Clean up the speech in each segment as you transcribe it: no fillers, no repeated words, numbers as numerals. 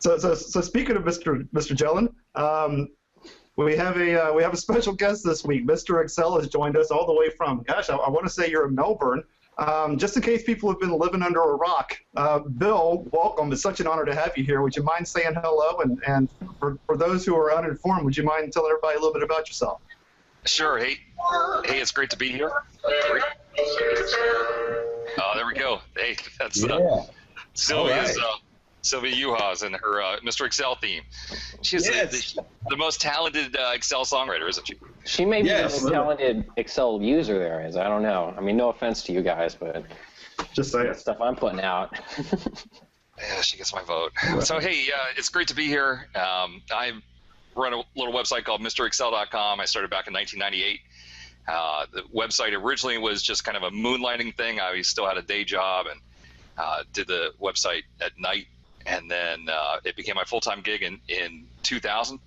So speaking of Mr. Jelen, we have a special guest this week. Mr. Excel has joined us all the way from, gosh, I want to say you're in Melbourne. Just in case people have been living under a rock, Bill, welcome. It's such an honor to have you here. Would you mind saying hello? And for those who are uninformed, would you mind telling everybody a little bit about yourself? Sure. Hey, it's great to be here. Oh, there we go. Hey, that's Sylvia's. Sylvia Juhasz and her Mr. Excel theme. She's the most talented Excel songwriter, isn't she? She may be the most talented Excel user there is. I don't know. I mean, no offense to you guys, but just saying stuff I'm putting out. Yeah, she gets my vote. So, hey, it's great to be here. I run a little website called MrExcel.com. I started back in 1998. The website originally was just kind of a moonlighting thing. I still had a day job and did the website at night. And then it became my full-time gig in 2000,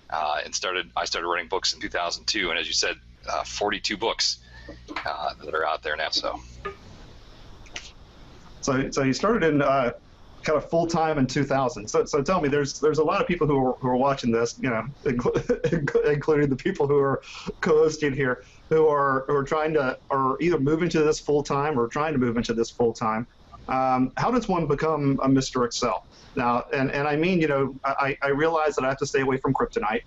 and I started writing books in 2002. And as you said, 42 books that are out there now. So you started in kind of full-time in 2000. So tell me, there's a lot of people who are watching this, you know, including the people who are co-hosting here, who are trying to either move into this full-time or trying to move into this full-time. How does one become a Mr. Excel? Now, and I mean, you know, I realize that I have to stay away from kryptonite.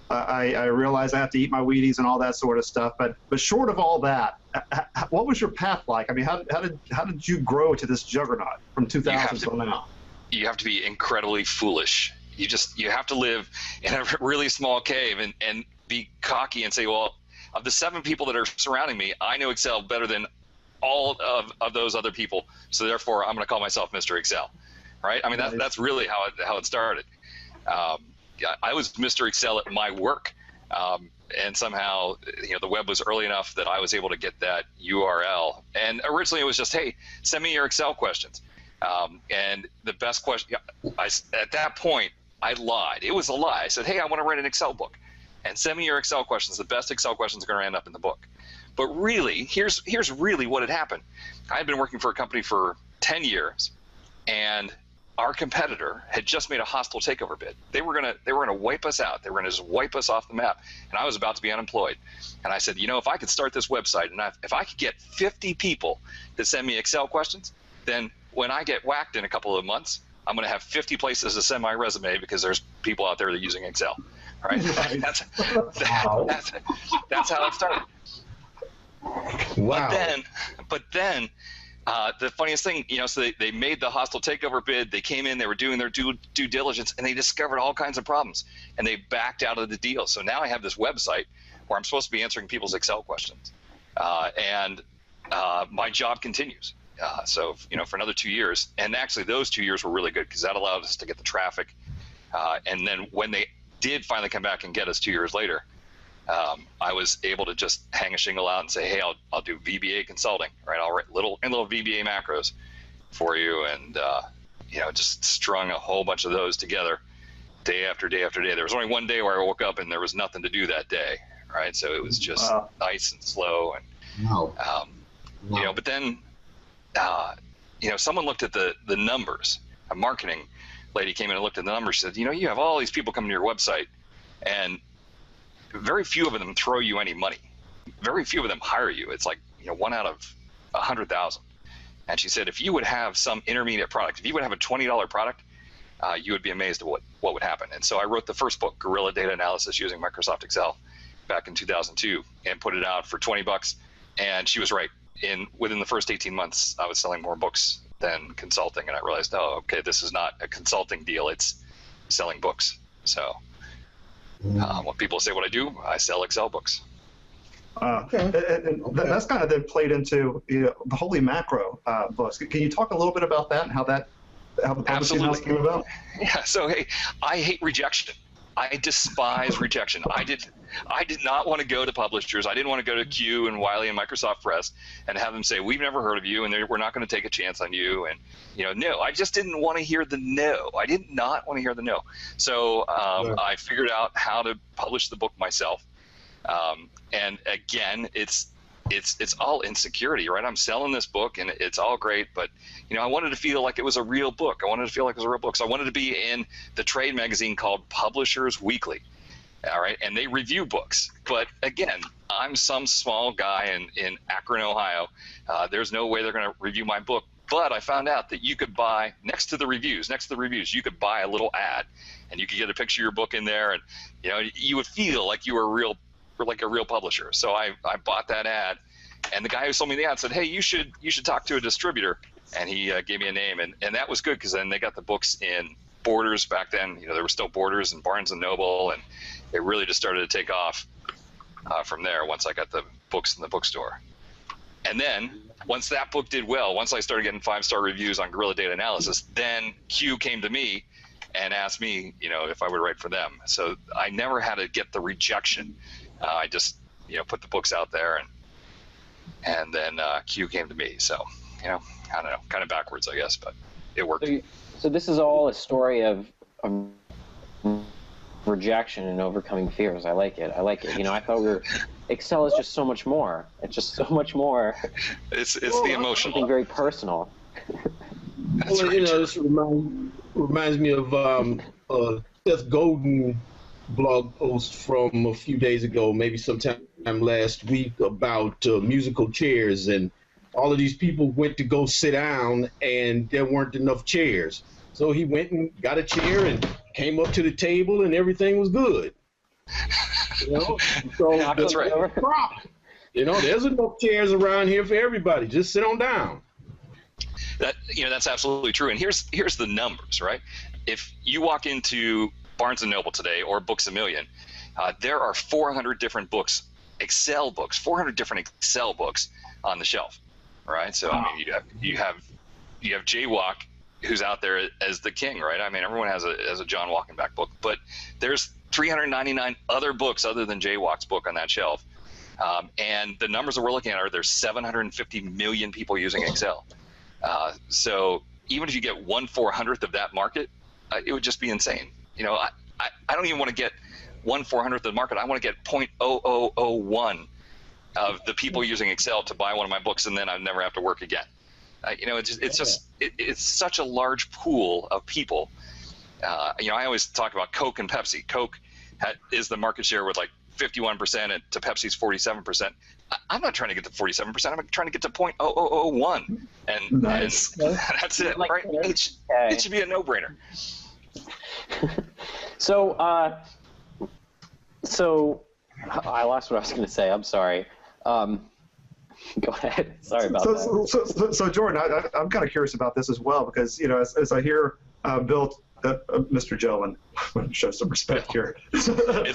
I realize I have to eat my Wheaties and all that sort of stuff. But short of all that, what was your path like? I mean, how did you grow to this juggernaut from 2000 till now? You have to be incredibly foolish. You have to live in a really small cave and be cocky and say, well, of the 7 people that are surrounding me, I know Excel better than all of those other people, so therefore I'm going to call myself Mr. Excel, right? I mean, that's really how it started. I was Mr. Excel at my work, and somehow, you know, the web was early enough that I was able to get that URL. And originally it was just, hey, send me your Excel questions. And the best question, at that point, I lied. It was a lie. I said, hey, I want to write an Excel book, and send me your Excel questions. The best Excel questions are going to end up in the book. But really, here's really what had happened. I had been working for a company for 10 years, and our competitor had just made a hostile takeover bid. They were gonna wipe us out. They were gonna just wipe us off the map, and I was about to be unemployed. And I said, you know, if I could start this website, and if I could get 50 people to send me Excel questions, then when I get whacked in a couple of months, I'm gonna have 50 places to send my resume because there's people out there that are using Excel, right? That's how it started. Wow. But then, the funniest thing, you know, so they made the hostile takeover bid. They came in, they were doing their due diligence, and they discovered all kinds of problems, and they backed out of the deal. So now I have this website where I'm supposed to be answering people's Excel questions, and my job continues. So, you know, for another 2 years, and actually those 2 years were really good because that allowed us to get the traffic. And then when they did finally come back and get us 2 years later, I was able to just hang a shingle out and say, hey, I'll do VBA consulting, right? I'll write little VBA macros for you, and you know, just strung a whole bunch of those together day after day after day. There was only one day where I woke up and there was nothing to do that day, right? So it was just nice and slow, and you know. But then, you know, someone looked at the numbers. A marketing lady came in and looked at the numbers. She said, you know, you have all these people coming to your website, and very few of them throw you any money. Very few of them hire you. It's like, you know, 1 out of 100,000. And she said, if you would have some intermediate product, if you would have a $20 product, you would be amazed at what would happen. And so I wrote the first book, Guerrilla Data Analysis Using Microsoft Excel, back in 2002, and put it out for $20. And she was right. Within the first 18 months, I was selling more books than consulting. And I realized, oh, okay, this is not a consulting deal. It's selling books. So when people say what I do, I sell Excel books. And that's kind of then played into, you know, the Holy Macro books. Can you talk a little bit about that and how the publishing house came about? Yeah. So hey, I hate rejection. I despise rejection. I did not want to go to publishers. I didn't want to go to Q and Wiley and Microsoft Press and have them say, we've never heard of you, and we're not going to take a chance on you. And, you know, no, I just didn't want to hear the no. I did not want to hear the no. So I figured out how to publish the book myself. And again, it's it's all insecurity, right? I'm selling this book and it's all great, but I wanted to feel like it was a real book. I wanted to feel like it was a real book. So I wanted to be in the trade magazine called Publishers Weekly. All right. And they review books. But again, I'm some small guy in Akron, Ohio. There's no way they're going to review my book. But I found out that you could buy next to the reviews, you could buy a little ad and you could get a picture of your book in there. And, you would feel like you were like a real publisher. So I bought that ad, and the guy who sold me the ad said, hey, you should talk to a distributor. And he gave me a name, and that was good because then they got the books in Borders back then. There were still Borders and Barnes and Noble, and it really just started to take off from there once I got the books in the bookstore. And then once that book did well, once I started getting 5-star reviews on Guerrilla Data Analysis, then Q came to me and asked me, if I would write for them. So I never had to get the rejection. I just, put the books out there, and then Q came to me. So, I don't know, kind of backwards, I guess, but it worked. So this is all a story of rejection and overcoming fears. I like it. I thought Excel is just so much more. It's just so much more. It's the emotional. Something very personal. Well, this reminds me of Seth Godin blog post from a few days ago, maybe sometime last week, about musical chairs, and all of these people went to go sit down and there weren't enough chairs. So he went and got a chair and came up to the table and everything was good. So that's right. There's enough chairs around here for everybody. Just sit on down. That's absolutely true. And here's the numbers, right? If you walk into Barnes & Noble today or Books A Million, there are 400 different books, Excel books, 400 different Excel books on the shelf, right? So I mean, you have Jaywalk, who's out there as the king, right? I mean, everyone has a John Walkenbach book, but there's 399 other books other than Jaywalk's book on that shelf. And the numbers that we're looking at are there's 750 million people using Excel. So even if you get 1/400th of that market, it would just be insane. I don't even want to get 1/400th of the market. I want to get 0.0001 of the people using Excel to buy one of my books, and then I'd never have to work again. It's such a large pool of people. I always talk about Coke and Pepsi. Coke is the market share with like 51%, and to Pepsi's 47%. I'm not trying to get to 47%. I'm trying to get to 0.0001, and that's it, right? It should be a no-brainer. So I lost what I was going to say. I'm sorry. Go ahead. Sorry about that. So Jordan, I'm kind of curious about this as well, because as I hear Bill, Mr. Jelen, I'm going to show some respect here. Mr.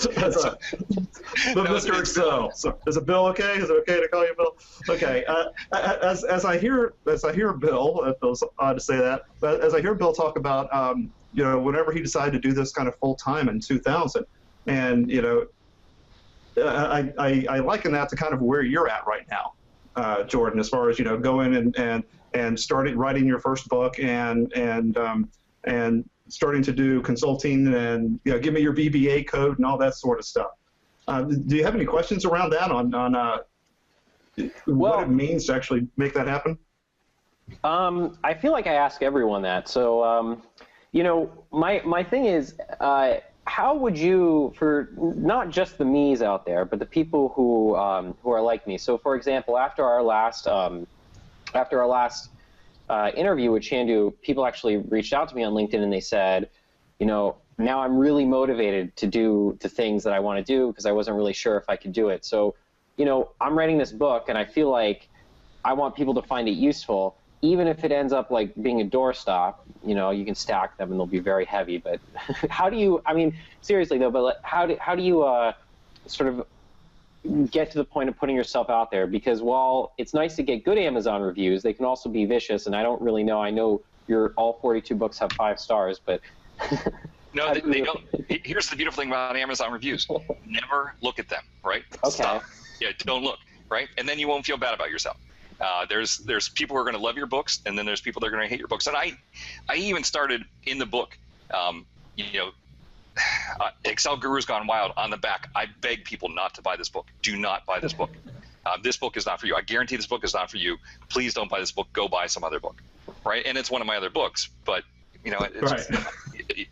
Excel. So, is it Bill okay? Is it okay to call you Bill? Okay. As I hear Bill, it feels odd to say that, but as I hear Bill talk about whenever he decided to do this kind of full time in 2000, and I liken that to kind of where you're at right now, Jordan, as far as going and starting writing your first book and starting to do consulting and give me your VBA code and all that sort of stuff. Do you have any questions around that on what it means to actually make that happen? I feel like I ask everyone that. So my thing is, how would you, for not just the me's out there, but the people who are like me? So, for example, after our last interview with Chandu, people actually reached out to me on LinkedIn and they said, now I'm really motivated to do the things that I want to do because I wasn't really sure if I could do it. So, I'm writing this book and I feel like I want people to find it useful, even if it ends up like being a doorstop. You can stack them and they'll be very heavy. But how do you? I mean, seriously though. But how do you sort of get to the point of putting yourself out there? Because while it's nice to get good Amazon reviews, they can also be vicious. And I don't really know. I know all 42 books have 5 stars, but no, they don't. Here's the beautiful thing about Amazon reviews: never look at them. Right? Okay. Stop. Yeah, don't look. Right, and then you won't feel bad about yourself. There's people who are going to love your books, and then there's people that are going to hate your books. And I even started in the book, Excel Gurus Gone Wild, on the back, I beg people not to buy this book. Do not buy this book. This book is not for you. I guarantee this book is not for you. Please don't buy this book. Go buy some other book, right? And it's one of my other books, but it's Right.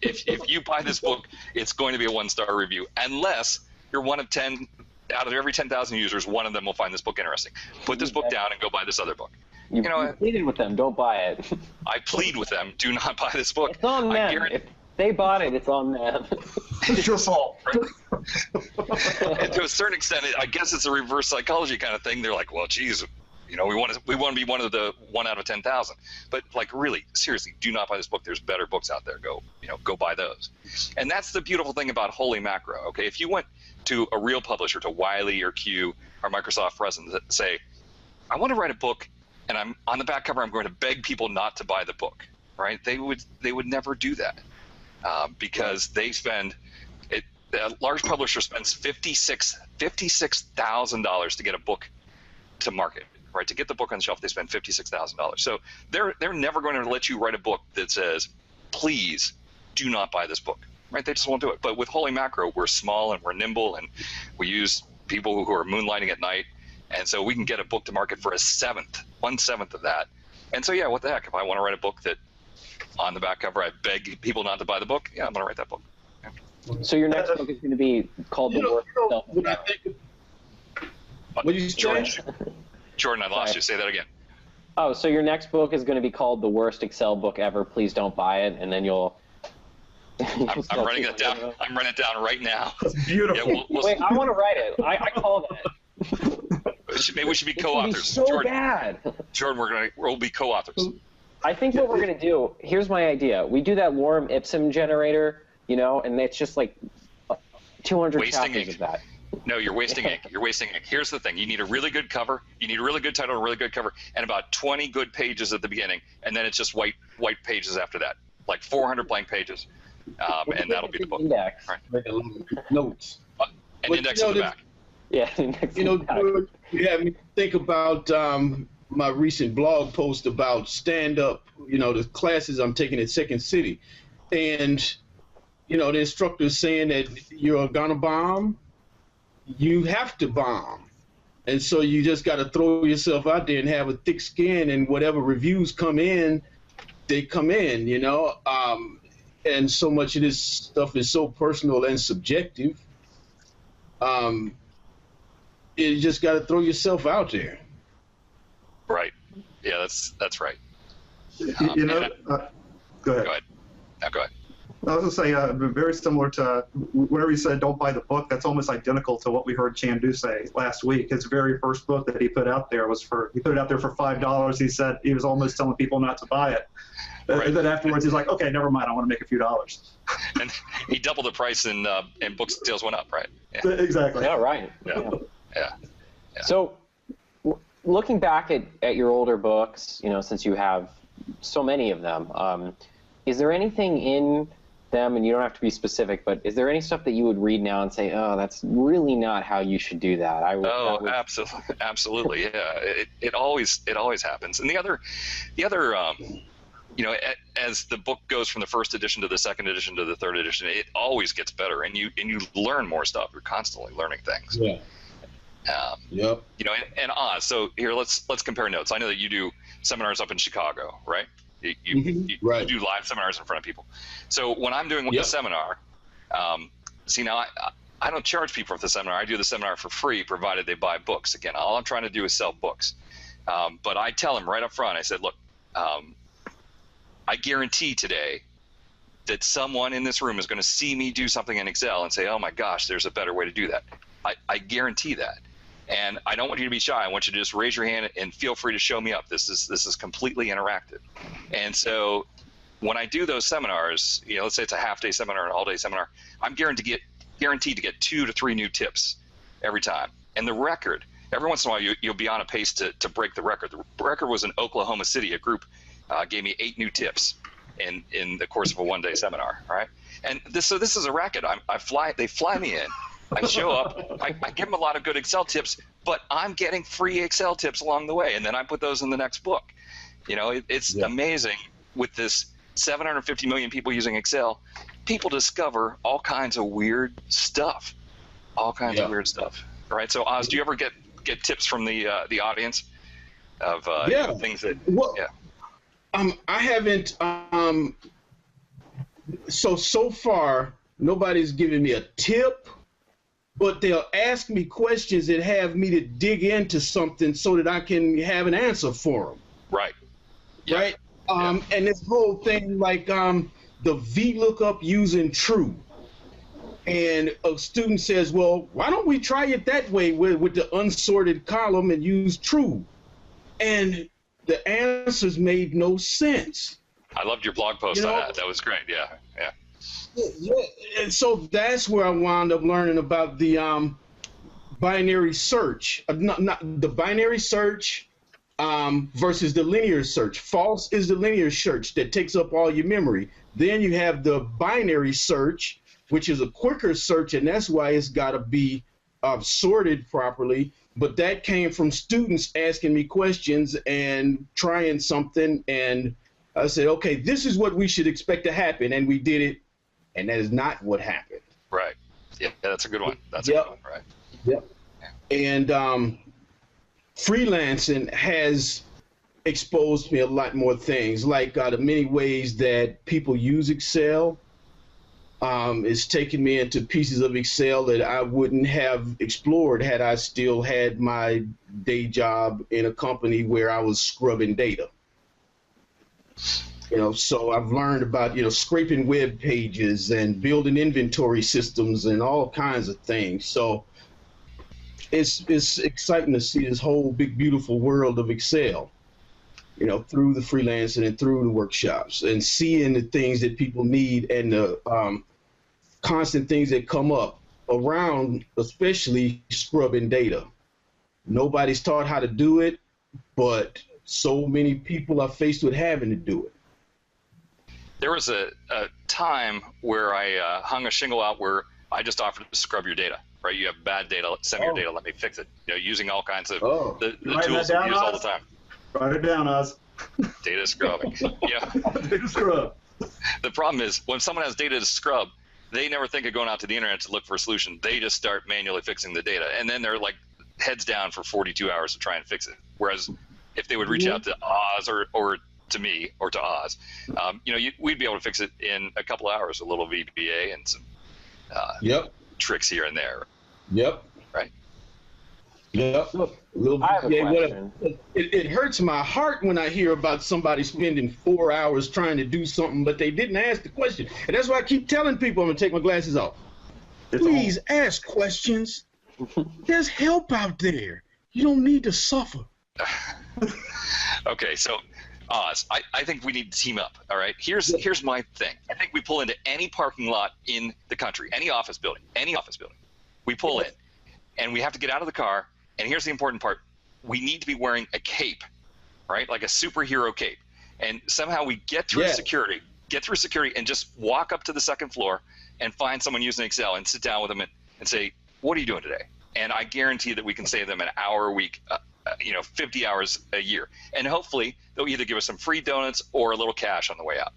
if you buy this book, it's going to be a 1-star review, unless you're one of 10 out of every 10,000 users. One of them will find this book interesting. Put this book down and go buy this other book. You pleaded with them, don't buy it. I plead with them, do not buy this book. It's on them. If they bought it, it's on them. It's your fault. And to a certain extent, I guess it's a reverse psychology kind of thing. They're like, well, geez, we want to be one of the 1 out of 10,000. But like, really, seriously, do not buy this book. There's better books out there. Go buy those. And that's the beautiful thing about Holy Macro. Okay, if you went to a real publisher, to Wiley or Q or Microsoft Press, and say, I want to write a book, and I'm on the back cover, I'm going to beg people not to buy the book, right? They would never do that because they spend it. A large publisher spends $56,000 to get a book to market, right? To get the book on the shelf, they spend $56,000. So they're never going to let you write a book that says, please do not buy this book, right? They just won't do it. But with Holy Macro, we're small and we're nimble, and we use people who are moonlighting at night. And so we can get a book to market for 1/7 of that. And so, yeah, what the heck? If I want to write a book that on the back cover I beg people not to buy the book, yeah, I'm going to write that book. Yeah. So your next book is going to be called The Worst Self. What did you say? Jordan, I lost you. Say that again. Oh, so your next book is going to be called The Worst Excel Book Ever. Please don't buy it, and then you'll. I'm writing it down. I'm writing it down right now. That's beautiful. Yeah, Wait, I want to write it. I call that. Maybe we should be co-authors. So Jordan, bad. Jordan, we'll be co-authors. I think what we're going to do, here's my idea. We do that lorem ipsum generator, and it's just like 200 Wasting chapters ink. of that. No, you're wasting ink. You're wasting ink. Here's the thing. You need a really good cover. You need a really good title, a really good cover, and about 20 good pages at the beginning, and then it's just white pages after that, like 400 blank pages, and that'll be the book. Index. Right. Notes. And index on the back. Yeah, index on the back. You have me think about my recent blog post about stand-up, the classes I'm taking at Second City. And, the instructor's saying that you're going to bomb, you have to bomb. And so you just got to throw yourself out there and have a thick skin, and whatever reviews come in, they come in, and so much of this stuff is so personal and subjective. You just got to throw yourself out there. Right. Yeah, that's right. Go ahead. Go ahead. No, go ahead. I was going to say, very similar to whenever you said don't buy the book, that's almost identical to what we heard Chandu say last week. His very first book that he put out there he put it out there for $5. He said he was almost telling people not to buy it. Right. And then afterwards he's like, okay, never mind, I want to make a few dollars. And he doubled the price and book sales went up, right? Yeah. Exactly. Yeah, right. Yeah. So looking back at your older books, since you have so many of them, is there anything in them, and you don't have to be specific, but is there any stuff that you would read now and say, oh, that's really not how you should do that? Absolutely. Yeah. It always happens. And the other, as the book goes from the first edition to the second edition to the third edition, it always gets better, and you learn more stuff. You're constantly learning things. Yeah. Yep. And Oz. So here, let's compare notes. I know that you do seminars up in Chicago, right? You do live seminars in front of people. So when I'm doing a seminar, now I don't charge people for the seminar. I do the seminar for free, provided they buy books. Again, all I'm trying to do is sell books. But I tell them right up front, I said, look, I guarantee today that someone in this room is going to see me do something in Excel and say, oh my gosh, there's a better way to do that. I guarantee that. And I don't want you to be shy. I want you to just raise your hand and feel free to show me up. This is completely interactive. And so when I do those seminars, let's say it's a half-day seminar, an all-day seminar, I'm guaranteed to get 2 to 3 new tips every time. And the record, every once in a while you'll be on a pace to break the record. The record was in Oklahoma City. A group gave me 8 new tips in the course of a one-day seminar, right? And this is a racket. They fly me in. I show up, I give them a lot of good Excel tips, but I'm getting free Excel tips along the way, and then I put those in the next book. It's amazing with this 750 million people using Excel, people discover all kinds of weird stuff. All kinds of weird stuff. All right, so Oz, do you ever get get tips from the audience of things that. Well, I haven't. So far, nobody's given me a tip, but they'll ask me questions that have me to dig into something so that I can have an answer for them. Right. Yeah. Right. And this whole thing, like the VLOOKUP using true. And a student says, well, why don't we try it that way with the unsorted column and use true? And the answers made no sense. I loved your blog post on that. That was great. Yeah. And so that's where I wound up learning about the binary search. Not the binary search versus the linear search. False is the linear search that takes up all your memory. Then you have the binary search, which is a quicker search, and that's why it's got to be sorted properly. But that came from students asking me questions and trying something, and I said, okay, this is what we should expect to happen, and we did it, and that is not what happened. Right. Yeah, that's a good one. That's a good one, right. Yep. And freelancing has exposed me a lot more things, like the many ways that people use Excel. It's taken me into pieces of Excel that I wouldn't have explored had I still had my day job in a company where I was scrubbing data. So I've learned about, scraping web pages and building inventory systems and all kinds of things. So it's exciting to see this whole big, beautiful world of Excel, through the freelancing and through the workshops, and seeing the things that people need and the constant things that come up around, especially scrubbing data. Nobody's taught how to do it, but so many people are faced with having to do it. There was a time where I hung a shingle out where I just offered to scrub your data. Right, you have bad data. Send me your data. Let me fix it. Using all kinds of the tools that we use all the time. Write it down, Oz. Data scrubbing. Yeah. Data scrub. The problem is when someone has data to scrub, they never think of going out to the internet to look for a solution. They just start manually fixing the data, and then they're like heads down for 42 hours to try and fix it. Whereas if they would reach out to Oz or to me or to Oz, we'd be able to fix it in a couple hours, a little VBA and some tricks here and there. Yep. Right. Yep. I have a question. It hurts my heart when I hear about somebody spending 4 hours trying to do something, but they didn't ask the question. And that's why I keep telling people I'm going to take my glasses off. Please ask questions. There's help out there. You don't need to suffer. Okay, so Oz, I think we need to team up. All right, here's my thing. I think we pull into any parking lot in the country, any office building. We pull in, and we have to get out of the car. And here's the important part: we need to be wearing a cape, right, like a superhero cape. And somehow we get through security, and just walk up to the second floor and find someone using Excel and sit down with them and say, "What are you doing today?" And I guarantee that we can save them an hour a week. 50 hours a year, and hopefully they'll either give us some free donuts or a little cash on the way out.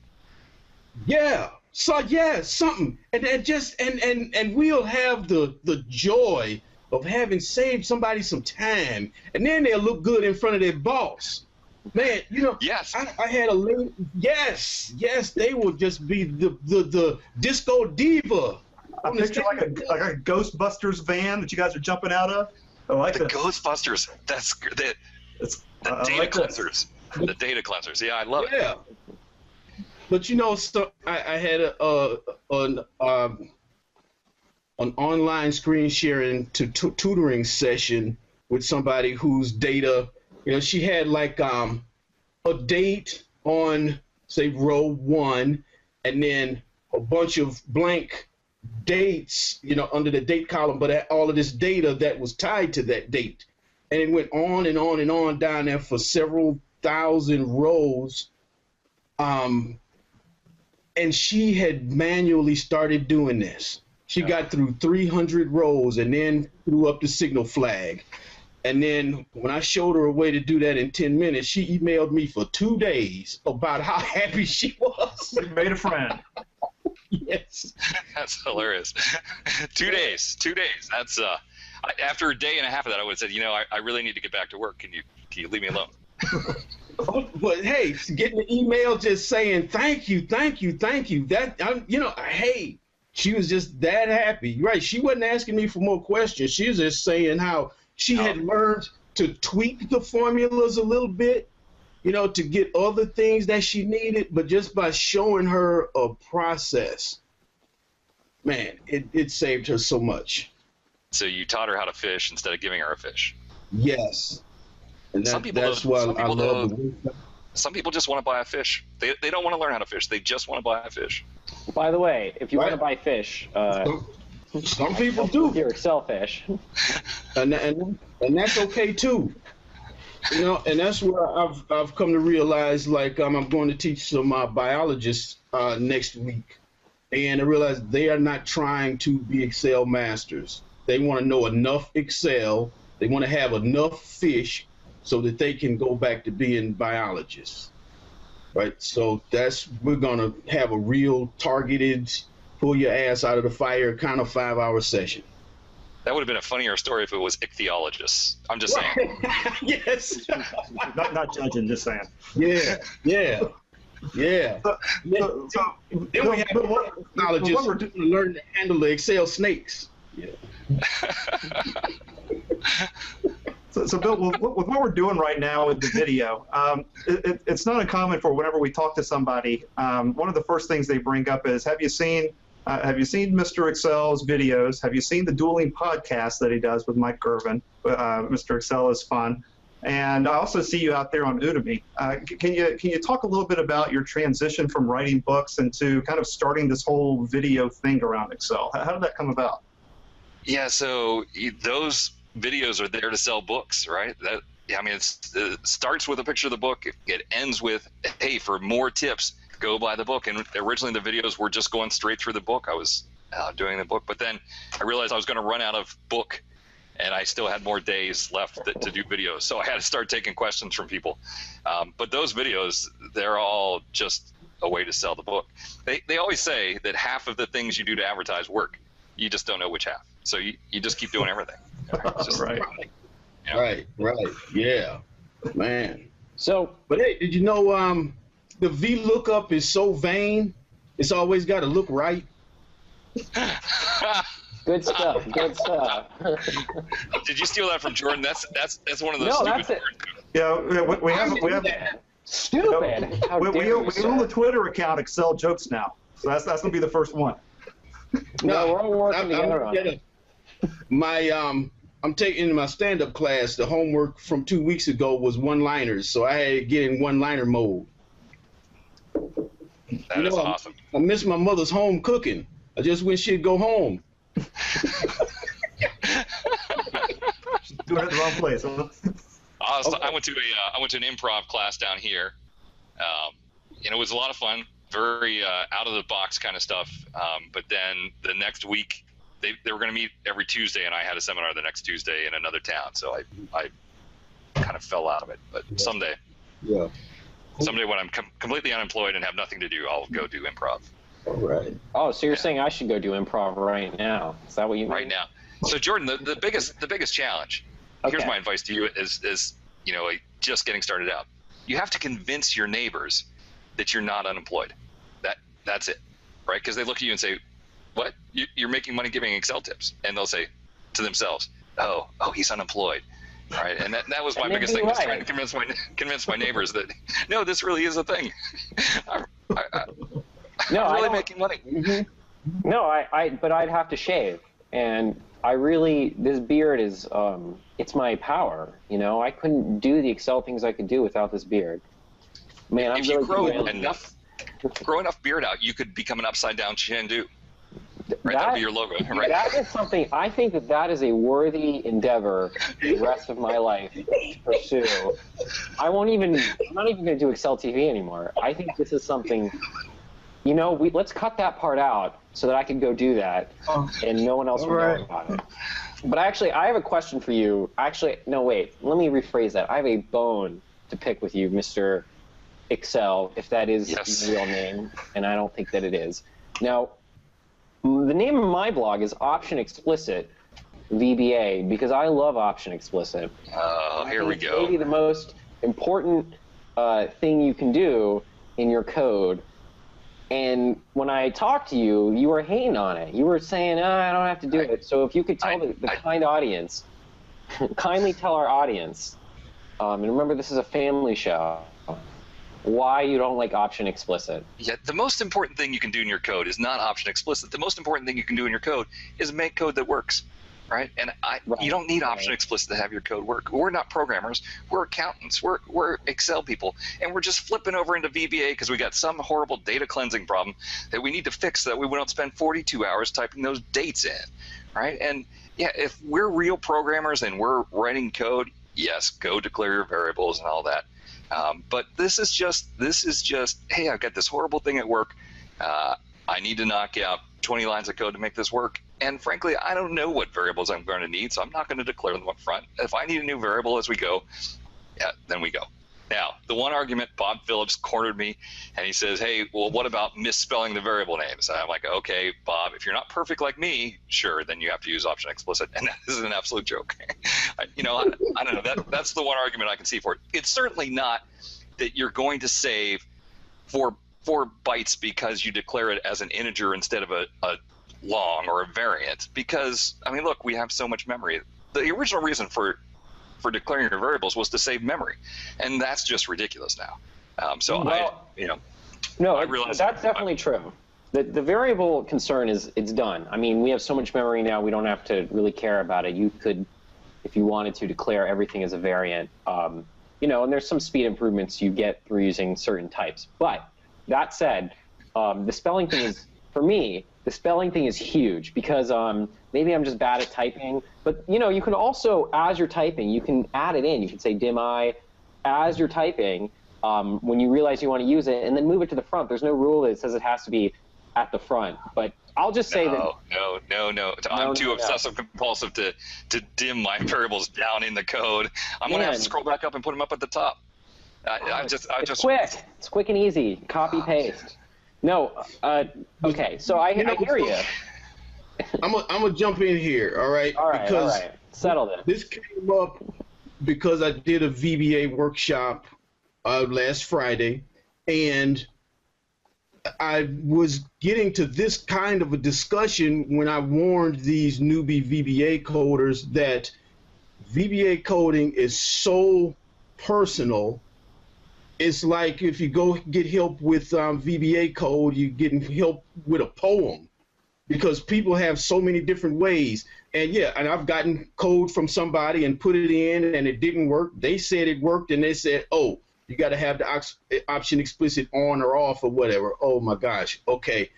Yeah. So something, and we'll have the joy of having saved somebody some time, and then they'll look good in front of their boss. Man, Yes. I had a lady. Yes, they will just be the disco diva. I picture like a Ghostbusters van that you guys are jumping out of. I like the Ghostbusters. That's the data cleansers. The data cleansers. Yeah, I love it. Yeah. But so I had an online screen sharing tutoring session with somebody whose data, she had like a date on, say, row 1, and then a bunch of blank dates, under the date column, but all of this data that was tied to that date. And it went on and on and on down there for several thousand rows. And she had manually started doing this. She got through 300 rows and then threw up the signal flag. And then when I showed her a way to do that in 10 minutes, she emailed me for 2 days about how happy she was. You made a friend. Yes. That's hilarious. 2 days. That's After a day and a half of that, I would have said, I really need to get back to work. Can you leave me alone? But hey, getting an email just saying thank you. That hey, she was just that happy, right? She wasn't asking me for more questions. She was just saying how she had learned to tweak the formulas a little bit, to get other things that she needed, but just by showing her a process, man, it saved her so much. So you taught her how to fish instead of giving her a fish. Yes. And that's why I love the Some people just want to buy a fish. They don't want to learn how to fish. They just want to buy a fish. By the way, if you want to buy fish, some people do. Your Excel fish. And that's okay too. And that's where I've come to realize, like, I'm going to teach some biologists next week, and I realize they are not trying to be Excel masters. They want to know enough Excel. They want to have enough fish so that they can go back to being biologists, right? So we're going to have a real targeted, pull your ass out of the fire kind of 5-hour session. That would have been a funnier story if it was ichthyologists. I'm just saying. Yes. not judging, just saying. Yeah. Then we have technologists who learn to handle the Excel snakes. Yeah. So Bill, with what we're doing right now with the video, it's not uncommon for whenever we talk to somebody, one of the first things they bring up is, have you seen Mr. Excel's videos? Have you seen the dueling podcast that he does with Mike Gervin? Mr. Excel is fun. And I also see you out there on Udemy. Can you talk a little bit about your transition from writing books into kind of starting this whole video thing around Excel? How did that come about? Yeah, so those videos are there to sell books, right? It starts with a picture of the book. It ends with, hey, for more tips, go buy the book. And originally the videos were just going straight through the book. I was doing the book, but then I realized I was going to run out of book, and I still had more days left to do videos. So I had to start taking questions from people. But those videos, they're all just a way to sell the book. They always say that half of the things you do to advertise work. You just don't know which half. So you just keep doing everything. Right. Right. Yeah, man. So, but hey, did you know the VLOOKUP is so vain? It's always got to look right. Good stuff. Did you steal that from Jordan? That's one of those. No, stupid that's it. Yeah, we have stupid. We own the Twitter account Excel Jokes now, so that's gonna be the first one. No, we're all working together on it. I'm taking my stand-up class. The homework from 2 weeks ago was one-liners, so I had to get in one-liner mode. That is awesome. I miss my mother's home cooking. I just wish she'd go home. Doing it in the wrong place. Huh? I went to an improv class down here. It was a lot of fun, very out of the box kind of stuff. But then the next week, they were going to meet every Tuesday, and I had a seminar the next Tuesday in another town. So I kind of fell out of it. But someday, someday when I'm completely unemployed and have nothing to do, I'll go do improv. All right. Oh, so you're saying I should go do improv right now? Is that what you mean? Right now. So Jordan, the biggest challenge. Okay. Here's my advice to you: is just getting started out. You have to convince your neighbors that you're not unemployed. That's it, right? Because they look at you and say, "What? You're making money giving Excel tips?" And they'll say to themselves, "Oh, he's unemployed." Right, and that was my biggest thing, was trying to convince my neighbors that no, this really is a thing. I'm really making money. Mm-hmm. No, but I'd have to shave, and this beard is it's my power. I couldn't do the Excel things I could do without this beard. Man, if you grow enough beard out, you could become an upside down Chandu. Right, that'll be your logo, right? That is something, I think that is a worthy endeavor the rest of my life to pursue. I'm not even going to do Excel TV anymore. I think this is something, let's cut that part out so that I can go do that and no one else will know about it. But I have a question for you. Actually, no, wait, let me rephrase that. I have a bone to pick with you, Mr. Excel, if that is your real name, and I don't think that it is. Now, the name of my blog is Option Explicit, VBA because I love option explicit. Oh, here we go. Maybe the most important thing you can do in your code. And when I talked to you, you were hating on it. You were saying, I don't have to do it. So if you could tell the kind audience, kindly tell our audience, and remember this is a family show, why you don't like option explicit. Yeah, the most important thing you can do in your code is not option explicit. The most important thing you can do in your code is make code that works, right? And you don't need option explicit to have your code work. We're not programmers. We're accountants. We're Excel people. And we're just flipping over into VBA because we got some horrible data cleansing problem that we need to fix so that we don't spend 42 hours typing those dates in, right? And yeah, if we're real programmers and we're writing code, yes, go declare your variables and all that. But this is just, hey, I've got this horrible thing at work. I need to knock out 20 lines of code to make this work. And frankly, I don't know what variables I'm going to need, so I'm not going to declare them up front. If I need a new variable as we go, yeah, then we go. Now, the one argument, Bob Phillips cornered me, and he says, hey, well, what about misspelling the variable names? And I'm like, okay, Bob, if you're not perfect like me, sure, then you have to use option explicit. And that is an absolute joke. I don't know. That's the one argument I can see for it. It's certainly not that you're going to save 4 bytes because you declare it as an integer instead of a long or a variant. Because, I mean, look, we have so much memory. The original reason for declaring your variables was to save memory, and that's just ridiculous now. No, that's definitely true. The variable concern is it's done. I mean, we have so much memory now, we don't have to really care about it. You could, if you wanted to, declare everything as a variant. And there's some speed improvements you get through using certain types. But that said, the spelling thing is, for me, the spelling thing is huge because maybe I'm just bad at typing. But, you can also, as you're typing, you can add it in. You can say dim-I as you're typing when you realize you want to use it, and then move it to the front. There's no rule that says it has to be at the front. But I'll just say No. I'm too obsessive compulsive to dim my variables down in the code. I'm going to have to scroll back up and put them up at the top. It's quick. It's quick and easy. Copy, paste. No, okay, so I hear you. I'm gonna jump in here, all right? All right. Settle it. This came up because I did a VBA workshop last Friday, and I was getting to this kind of a discussion when I warned these newbie VBA coders that VBA coding is so personal. It's like if you go get help with VBA code, you're getting help with a poem because people have so many different ways. And yeah, and I've gotten code from somebody and put it in and it didn't work. They said it worked and they said, oh, you got to have the option explicit on or off or whatever. Oh my gosh, okay.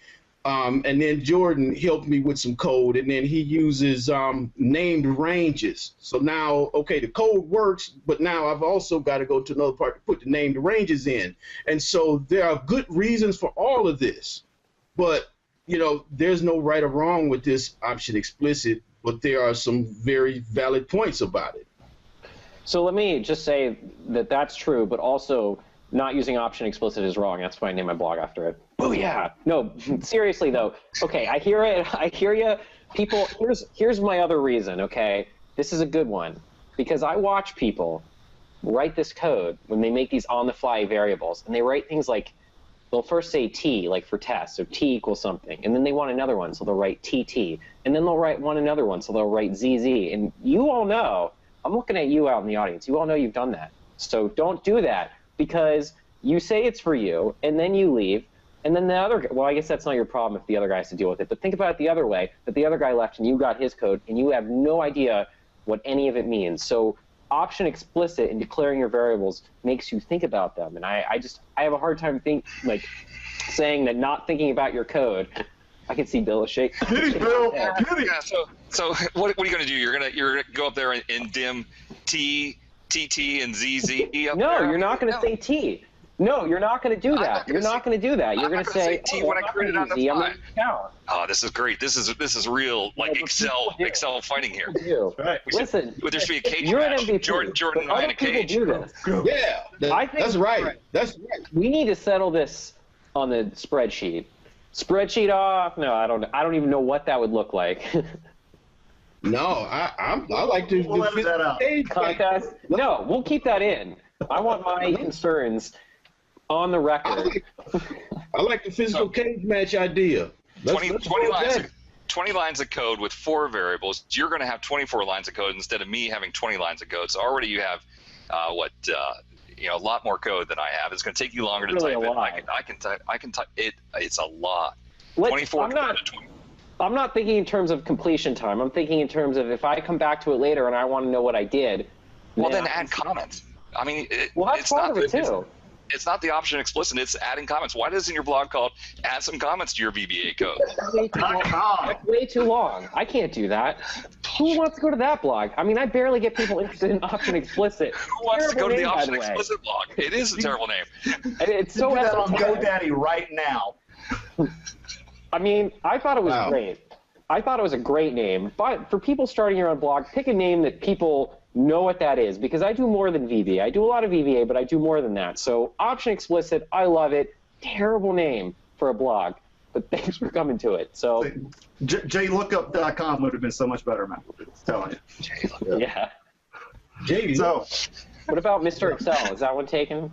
And then Jordan helped me with some code, and then he uses named ranges. So now, okay, the code works, but now I've also got to go to another part to put the named ranges in. And so there are good reasons for all of this, but there's no right or wrong with this option explicit, but there are some very valid points about it. So let me just say that that's true, but also not using option explicit is wrong. That's why I named my blog after it. Oh yeah. No, seriously though. Okay, I hear it. I hear you. People, here's my other reason, okay? This is a good one. Because I watch people write this code when they make these on-the-fly variables, and they write things like, they'll first say T, like for test, so T equals something, and then they want another one, so they'll write TT, and then they'll want another one, so they'll write ZZ, and you all know, I'm looking at you out in the audience, you all know you've done that. So don't do that, because you say it's for you, and then you leave, and then the other, well, I guess that's not your problem if the other guy has to deal with it, but think about it the other way, that the other guy left and you got his code, and you have no idea what any of it means. So option explicit in declaring your variables makes you think about them, and I have a hard time saying that not thinking about your code. I can see Bill shake. Get it, Bill. Yeah, so what are you going to do? You're gonna go up there and dim T, TT, and ZZ up No, there? you're not going to say T. No, you're not going to do that. You're not going to do that. You're going to say T when I created on the fly. Oh, this is great. This is real Excel fighting here. Right. Listen, There should be a cage you're match. an MVP. Jordan and I in a cage. Do this. Yeah, that's right. That's right. We need to settle this on the spreadsheet. Spreadsheet off? No, I don't even know what that would look like. No, I like to. We'll edit that out. Contest? No, we'll keep that in. I want my concerns on the record. I like the physical cage match idea. 20 lines of code with 4 variables. You're going to have 24 lines of code instead of me having 20 lines of code. So already you have a lot more code than I have. It's going to take you longer to type it. I can type it. It's a lot. 24. I'm not thinking in terms of completion time. I'm thinking in terms of if I come back to it later and I want to know what I did. Well, then add comments. I mean, that's part of it too. It's not the option explicit. It's adding comments. Why doesn't your blog called "Add some comments to your VBA code"? That's way too long. I can't do that. Who wants to go to that blog? I mean, I barely get people interested in option explicit. Who wants to go to the option explicit blog? It is a terrible name. It's so do that on GoDaddy right now. I mean, I thought it was great. I thought it was a great name. But for people starting your own blog, pick a name that people know what that is, because I do more than VBA. I do a lot of VBA, but I do more than that. So option explicit, I love it. Terrible name for a blog, but thanks for coming to it. So JLookup.com would have been so much better, man. I'm telling you. Yeah. So what about Mr. Excel? Is that one taken?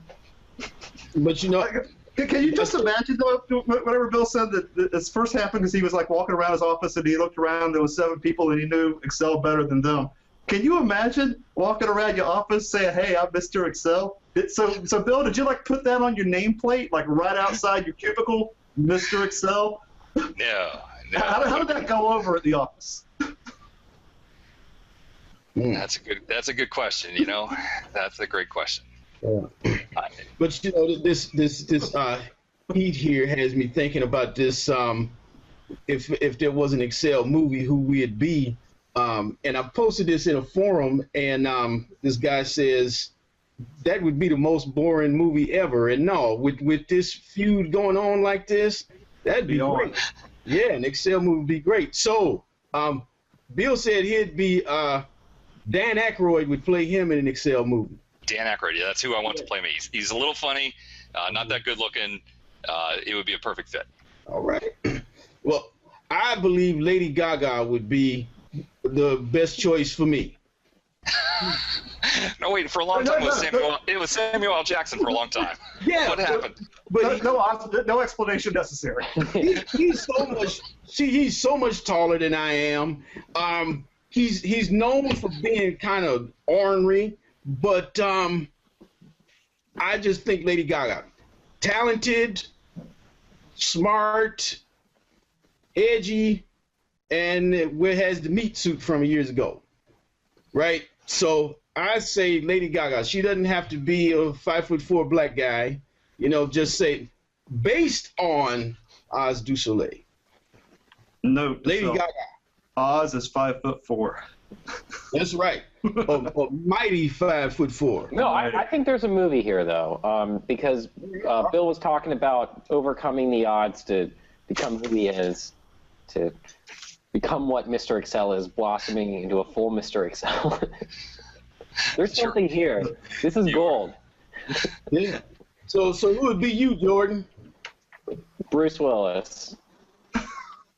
But you know, can you just imagine, though, whatever Bill said, that this first happened because he was like walking around his office and he looked around, there was 7 people and he knew Excel better than them. Can you imagine walking around your office saying, "Hey, I'm Mr. Excel"? So Bill, did you like put that on your nameplate, like right outside your cubicle, Mr. Excel? No. How did that go over at the office? That's a good question. You know, that's a great question. But you know, this heat here has me thinking about this. If there was an Excel movie, who would it be? And I posted this in a forum, and this guy says that would be the most boring movie ever. And no, with this feud going on like this, that'd be great. Yeah, an Excel movie would be great. So Bill said he'd be Dan Aykroyd would play him in an Excel movie. Dan Aykroyd, yeah, that's who I want to play me. He's a little funny, not that good looking. It would be a perfect fit. All right. Well, I believe Lady Gaga would be the best choice for me. No, wait, for a long time it was Samuel L. Jackson for a long time. Yeah. What happened? But no explanation necessary. He's so much taller than I am. He's known for being kind of ornery, but I just think Lady Gaga, talented, smart, edgy, and has the meat suit from years ago, right? So I say Lady Gaga. She doesn't have to be a 5'4" black guy, you know. Just say based on Oz du Soleil. No, Lady Gaga. Oz is 5'4". That's right. a mighty 5'4". No, I think there's a movie here though, because Bill was talking about overcoming the odds to become who he is, to become what Mr. Excel is, blossoming into a full Mr. Excel. There's something here. This is gold. Yeah. So who would be you, Jordan? Bruce Willis.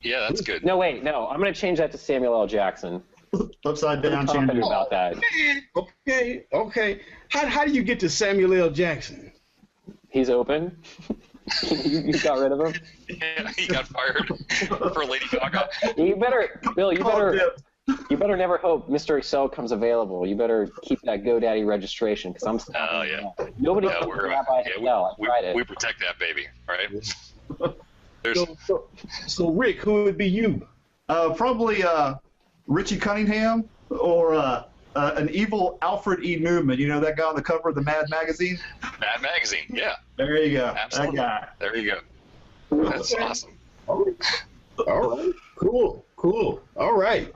Yeah, that's good. No, wait, no. I'm going to change that to Samuel L. Jackson. Upside down, confident about that. Okay. How do you get to Samuel L. Jackson? He's open. You got rid of him? Yeah, he got fired for Lady Gaga. Bill, you better never hope Mr. Excel comes available. You better keep that GoDaddy registration, because I'm still. Oh, yeah. Nobody can grab by Excel. I tried it. We protect that baby, right? So Rick, who would be you? Probably Richie Cunningham or an evil Alfred E. Newman. You know that guy on the cover of the Mad magazine? Mad magazine, yeah. There you go. Absolutely. That guy. There you go. That's awesome. All right. Cool. All right.